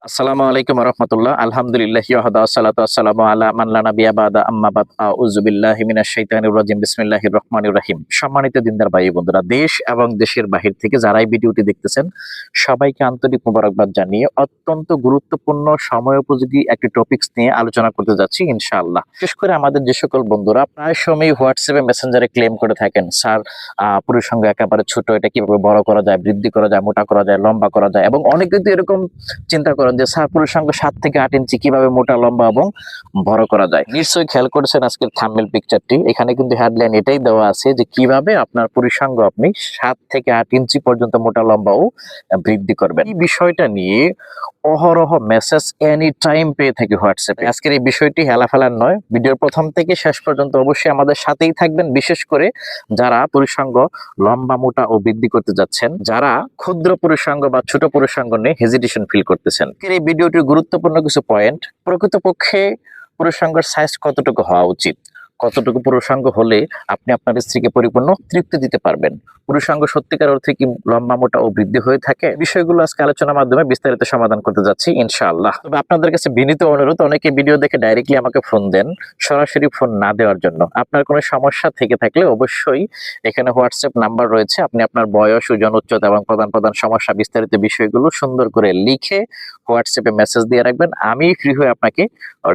আসসালামু আলাইকুম রহমতুল্লাহ আলহামদুলিল্লাহ ওয়াহদা সালাতু আসসালামু আলা মান লা নাবিয়্যা বাদা আম্মা বাদ আউযু বিল্লাহি মিনাশ শাইতানির রাজিম বিসমিল্লাহির রহমানির রহিম। সম্মানিত দিনদার ভাই বন্ধুরা, দেশ এবং দেশের বাহির থেকে যারা এই ভিডিওটি দেখতেছেন সবাইকে আন্তরিক মোবারকবাদ জানিয়ে অত্যন্ত গুরুত্বপূর্ণ সময়োপযোগী একটি টপিকস নিয়ে আলোচনা করতে যাচ্ছি ইনশাআল্লাহ। বিশেষ করে আমাদের যে সকল বন্ধুরা প্রায় সময় হোয়াটসঅ্যাপে মেসেঞ্জারে ক্লেম করে থাকেন, স্যার পুরুষাঙ্গ একেবারে ছোট, এটা কিভাবে বড় করা যায়, বৃদ্ধি করা যায়, মোটা করা যায়, লম্বা করা যায়, এবং অনেকে কিন্তু এরকম চিন্তা করেন যে স্যার পুরুষাঙ্গ 7 থেকে 8 ইঞ্চি কিভাবে মোটা, লম্বা এবং বড় করা যায়। নিশ্চয়ই খেয়াল করেছেন আজকের থাম্বনেল পিকচারটি, এখানে কিন্তু হেডলাইন এটাই দেওয়া আছে যে কিভাবে আপনার পুরুষাঙ্গ আপনি 7 থেকে 8 ইঞ্চি পর্যন্ত মোটা, লম্বা ও বৃদ্ধি করবেন। এই বিষয়টা নিয়ে অহরহ মেসেজ এনি টাইম পেয়ে থাকি হোয়াটসঅ্যাপে। আজকের এই বিষয়টি হেলাফেলার নয়, ভিডিওর প্রথম থেকে শেষ পর্যন্ত অবশ্যই আমাদের সাথেই থাকবেন। বিশেষ করে যারা পুরুষাঙ্গ লম্বা, মোটা ও বৃদ্ধি করতে যাচ্ছেন, যারা ক্ষুদ্র পুরুষাঙ্গ বা ছোট পুরুষাঙ্গ নিয়ে হেজিটেশন ফিল করতেছেন। এই ভিডিওটির গুরুত্বপূর্ণ কিছু পয়েন্ট, প্রকৃতপক্ষে পুরুষাঙ্গের সাইজ কতটুকু হওয়া উচিত, কতটুকু পুরুষাঙ্গ হলে আপনি আপনার স্ত্রীকে পরিপূর্ণ তৃপ্তি দিতে পারবেন, পুরুষাঙ্গ সত্যিকার অর্থে কি লম্বা, মোটা ও বৃদ্ধি হয়ে থাকে, বিষয়গুলো আজকে আলোচনার মাধ্যমে বিস্তারিত সমাধান করতে যাচ্ছি ইনশাআল্লাহ। তবে আপনাদের কাছে বিনীত অনুরোধ, অনেকে ভিডিও দেখে ডাইরেক্টলি আমাকে ফোন দেন, সরাসরি ফোন না দেওয়ার জন্য। আপনার কোনো সমস্যা থেকে থাকলে অবশ্যই এখানে হোয়াটসঅ্যাপ নাম্বার রয়েছে, আপনি আপনার বয়স, ওজন, উচ্চতা এবং প্রধান প্রধান সমস্যা বিস্তারিত বিষয়গুলো সুন্দর করে লিখে হোয়াটসঅ্যাপে মেসেজ দিয়ে রাখবেন, আমি ফ্রি হয়ে আপনাকে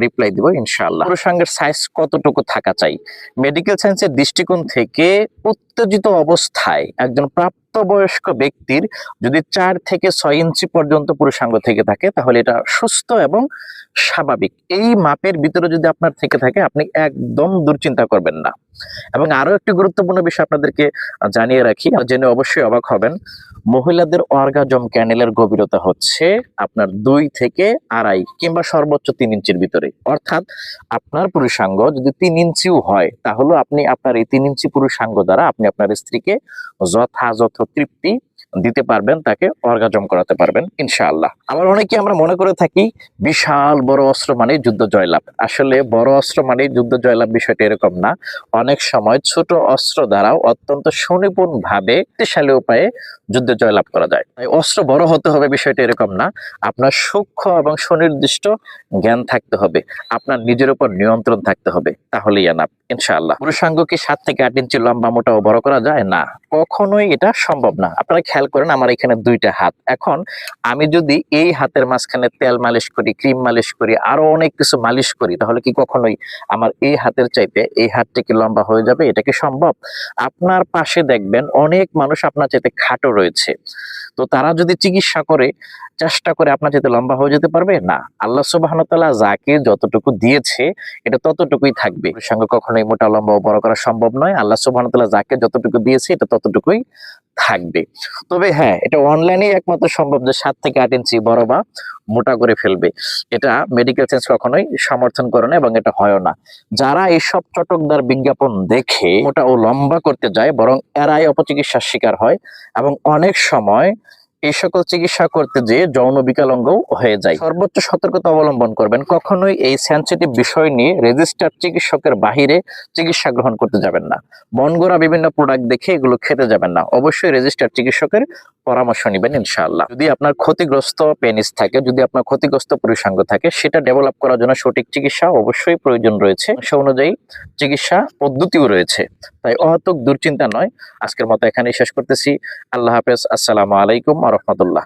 রিপ্লাই দিব ইনশাআল্লাহ। পুরুষাঙ্গের সাইজ কতটুকু থাকা চাই, মেডিকেল সায়েন্সের দৃষ্টিকোণ থেকে উত্তেজিত অবস্থায় একজন প্রাপ্তবয়স্ক ব্যক্তির যদি 4 থেকে 6 ইঞ্চি পর্যন্ত পুরুষাঙ্গ থেকে থাকে তাহলে এটা সুস্থ এবং স্বাভাবিক। এই মাপের ভিতরে যদি আপনার থেকে থাকে আপনি একদম দুশ্চিন্তা করবেন না। এবং আরো একটি গুরুত্বপূর্ণ বিষয় আপনাদেরকে জানিয়ে রাখি, জেনে অবশ্যই অবাক হবেন, মহিলাদের অর্গাজম ক্যানেলের গভীরতা হচ্ছে আপনার 2 থেকে 2.5 কিংবা সর্বোচ্চ 3 ইঞ্চির ভিতরে। অর্থাৎ আপনার পুরুষাঙ্গ যদি 3 ইঞ্চিও হয় তাহলে আপনি আপনার এই 3 ইঞ্চি পুরুষাঙ্গ দ্বারা আপনি আপনার স্ত্রীকে যথাযথ তৃপ্তি দিতে পারবেন, তাকে অর্গাজম করাতে পারবেন ইনশাআল্লাহ। আবার অনেকে আমরা মনে করে থাকি বিশাল বড় অস্ত্র মানে যুদ্ধ জয়লাভ। আসলে বড় অস্ত্র মানে যুদ্ধ জয়লাভ বিষয়টা এরকম না। অনেক সময় ছোট অস্ত্র দ্বারাও অত্যন্ত সুনিপুণ ভাবে, শক্তিশালী উপায়ে যুদ্ধ জয়লাভ করা যায়। তাই অস্ত্র বড় হতে হবে বিষয়টা এরকম না, আপনার সূক্ষ্ম এবং সুনির্দিষ্ট জ্ঞান থাকতে হবে, আপনার নিজের উপর নিয়ন্ত্রণ থাকতে হবে, তাহলেই এনাফ ইনশাআল্লাহ। পুরুষাঙ্গ কি 7 থেকে 8 ইঞ্চি লম্বা, মোটা ও বড় করা যায়? না, কখনোই এটা সম্ভব না। আপনারা খেয়াল করেন আমার এখানে 2টা হাত, এখন আমি যদি এই হাতের মাঝখানে তেল মালিশ করি, ক্রিম মালিশ করি, আরো অনেক কিছু মালিশ করি, তাহলে কি কখনোই আমার এই হাতের চাইতে এই হাতটা কি লম্বা হয়ে যাবে? এটা কি সম্ভব? আপনার পাশে দেখবেন অনেক মানুষ আপনার চাইতে খাটো রয়েছে, তো তারা যদি চিকিৎসা করে, চেষ্টা করে আপনার চাইতে লম্বা হয়ে যেতে পারবে না। আল্লাহ সুবহানাহু ওয়া তাআলা যাকে যতটুকু দিয়েছে এটা ততটুকুই থাকবে। সঙ্গে কখনোই মোটা, লম্বা ও বড় করা সম্ভব নয়। আল্লাহ সুবহানাহু ওয়া তাআলা যাকে যতটুকু দিয়েছে এটা ততটুকুই থাকবে। তবে হ্যাঁ, এটা অনলাইনে একমাত্র সম্ভব যে 7 থেকে 8 ইঞ্চি বড় বা মোটা করে ফেলবে। এটা মেডিকেল সায়েন্স কখনোই সমর্থন করে না এবং এটা হয়ও না। যারা এইসব চটকদার বিজ্ঞাপন দেখে মোটা ও লম্বা করতে যায় বরং এরাই অপচিকিৎসার শিকার হয়, এবং অনেক সময় এই সকল চিকিৎসা করতে যেয়ে যৌন বিকলাঙ্গও হয়ে যায়। সর্বোচ্চ সতর্কতা অবলম্বন করবেন, কখনোই এই সেনসিটিভ বিষয় নিয়ে রেজিস্টার্ড চিকিৎসকের বাহিরে চিকিৎসা গ্রহণ করতে যাবেন না। বনগড়া বিভিন্ন প্রোডাক্ট দেখে এগুলো খেতে যাবেন না, অবশ্যই রেজিস্টার্ড চিকিৎসকের পরামর্শ নেবেন ইনশাআল্লাহ। যদি আপনার ক্ষতিগ্রস্ত পেনিস থাকে, যদি আপনার ক্ষতিগ্রস্ত পুরুষাঙ্গ থাকে, সেটা ডেভেলপ করার জন্য সঠিক চিকিৎসা অবশ্যই প্রয়োজন রয়েছে, সে অনুযায়ী চিকিৎসা পদ্ধতিও রয়েছে। তাই অহেতুক দুশ্চিন্তা নয়। আজকের মতো এখানেই শেষ করতেছি। আল্লাহ হাফেজ। আসসালামু আলাইকুম ওয়া রাহমাতুল্লাহ।